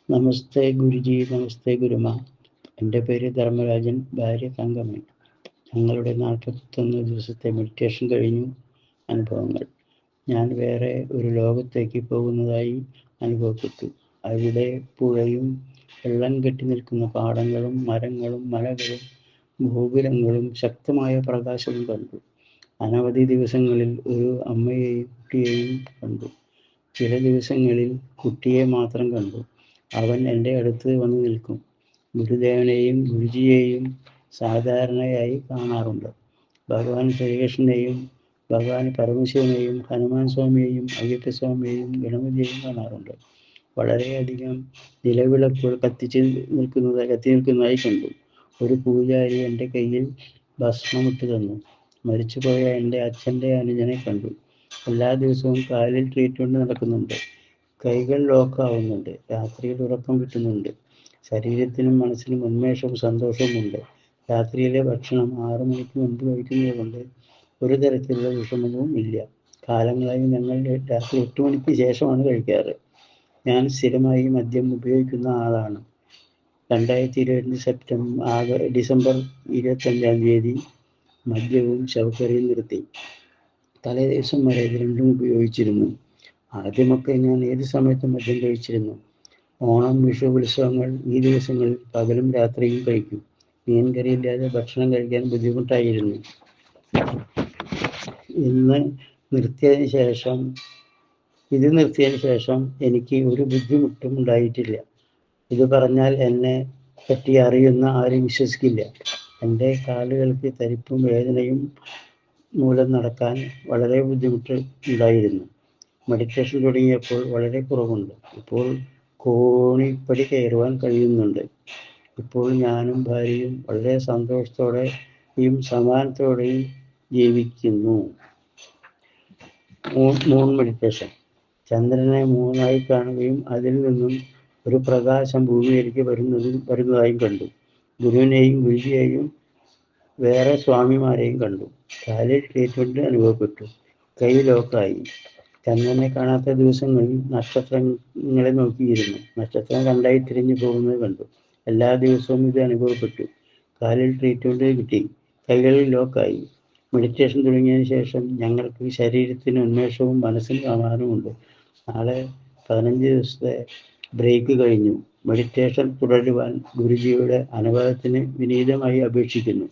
നമസ്തേ ഗുരുജി, നമസ്തേ ഗുരുമ. എൻ്റെ പേര് ധർമ്മരാജൻ, ഭാര്യ തങ്കമൻ. ഞങ്ങളുടെ 41 ദിവസത്തെ മെഡിറ്റേഷൻ കഴിഞ്ഞു. അനുഭവങ്ങൾ: ഞാൻ വേറെ ഒരു ലോകത്തേക്ക് പോകുന്നതായി അനുഭവപ്പെട്ടു. അവിടെ പുഴയും വെള്ളം കെട്ടി നിൽക്കുന്ന പാടങ്ങളും മരങ്ങളും മലകളും ഗോപുരങ്ങളും ശക്തമായ പ്രകാശവും കണ്ടു. അനവധി ദിവസങ്ങളിൽ ഒരു അമ്മയെയും കുട്ടിയെയും കണ്ടു. ചില ദിവസങ്ങളിൽ കുട്ടിയെ മാത്രം കണ്ടു. അവൻ എൻ്റെ അടുത്ത് വന്ന് നിൽക്കും. ഗുരുദേവനെയും ഗുരുജിയെയും സാധാരണയായി കാണാറുണ്ട്. ഭഗവാൻ ശ്രീകൃഷ്ണനെയും ഭഗവാൻ പരമശിവനെയും ഹനുമാൻ സ്വാമിയെയും അയ്യപ്പസ്വാമിയെയും ഗണപതിയെയും കാണാറുണ്ട്. വളരെയധികം നിലവിളക്കുകൾ കത്തി നിൽക്കുന്നതായി കണ്ടു. ഒരു പൂജാരി എൻ്റെ കയ്യിൽ ഭസ്മമിട്ട് തന്നു. മരിച്ചുപോയ എൻ്റെ അച്ഛൻ്റെ അനുജനെ കണ്ടു. എല്ലാ ദിവസവും കാലിൽ ട്രീറ്റ്മെൻറ്റ് നടക്കുന്നുണ്ട്. കൈകൾ ലോക്കാവുന്നുണ്ട്. രാത്രിയിൽ ഉറക്കം കിട്ടുന്നുണ്ട്. ശരീരത്തിനും മനസ്സിനും ഉന്മേഷവും സന്തോഷവും ഉണ്ട്. രാത്രിയിലെ ഭക്ഷണം 6 മണിക്ക് മുൻപ് കഴിക്കുന്നതുകൊണ്ട് ഒരു തരത്തിലുള്ള വിഷമവും ഇല്ല. കാലങ്ങളായി ഞങ്ങൾ രാത്രി 8 മണിക്ക് ശേഷമാണ് കഴിക്കാറ്. ഞാൻ സ്ഥിരമായി മദ്യം ഉപയോഗിക്കുന്ന ആളാണ്. 2022 ഡിസംബർ 25-ാം തീയതി മദ്യവും ശവക്കറിയും നിർത്തി. തലേ ദിവസം വരെ ഇത് രണ്ടും ഉപയോഗിച്ചിരുന്നു. ആദ്യമൊക്കെ ഞാൻ ഏത് സമയത്തും മദ്യം കഴിച്ചിരുന്നു. ഓണം, വിഷു, ഉത്സവങ്ങൾ ഈ ദിവസങ്ങളിൽ പകലും രാത്രിയും കഴിക്കും. മീൻകറിയില്ലാതെ ഭക്ഷണം കഴിക്കാൻ ബുദ്ധിമുട്ടായിരുന്നു. ഇത് നിർത്തിയതിന് ശേഷം എനിക്ക് ഒരു ബുദ്ധിമുട്ടും ഉണ്ടായിട്ടില്ല. ഇത് പറഞ്ഞാൽ എന്നെ പറ്റി അറിയുന്ന ആരും വിശ്വസിക്കില്ല. എൻ്റെ കാലുകൾക്ക് തരിപ്പും വേദനയും മൂലം നടക്കാൻ വളരെ ബുദ്ധിമുട്ട് ഉണ്ടായിരുന്നു. മെഡിറ്റേഷൻ തുടങ്ങിയപ്പോൾ വളരെ കുറവുണ്ട്. ഇപ്പോൾ കോണിപ്പടി കയറുവാൻ കഴിയുന്നുണ്ട്. ഇപ്പോൾ ഞാനും ഭാര്യയും വളരെ സന്തോഷത്തോടെയും സമാധാനത്തോടെയും ജീവിക്കുന്നു. Moon meditation. ചന്ദ്രനെ 3 കാണുകയും അതിൽ നിന്നും ഒരു പ്രകാശം ഭൂമിയിലേക്ക് വരുന്നതായും കണ്ടു. ഗുരുവിനെയും ഗുരുജിയെയും വേറെ സ്വാമിമാരെയും കണ്ടു. കാലിൽ ട്രീറ്റ്മെൻറ്റ് അനുഭവപ്പെട്ടു. കൈ ലോക്കായി. ചന്ദ്രനെ കാണാത്ത ദിവസങ്ങളിൽ നക്ഷത്രങ്ങളെ നോക്കിയിരുന്നു. നക്ഷത്രം രണ്ടായി തിരിഞ്ഞു പോകുന്നത് കണ്ടു. എല്ലാ ദിവസവും ഇത് അനുഭവപ്പെട്ടു. കാലിൽ ട്രീറ്റ്മെൻറ്റ് കിട്ടി. കൈകളിൽ ലോക്കായി. മെഡിറ്റേഷൻ തുടങ്ങിയതിന് ശേഷം ഞങ്ങൾക്ക് ശരീരത്തിന് ഉന്മേഷവും മനസ്സിന് സമാധാനവുമുണ്ട്. നാളെ 15 ദിവസത്തെ ബ്രേക്ക് കഴിഞ്ഞു. മെഡിറ്റേഷൻ തുടരുവാൻ ഗുരുജിയുടെ അനുവാദത്തിന് വിനീതമായി അപേക്ഷിക്കുന്നു.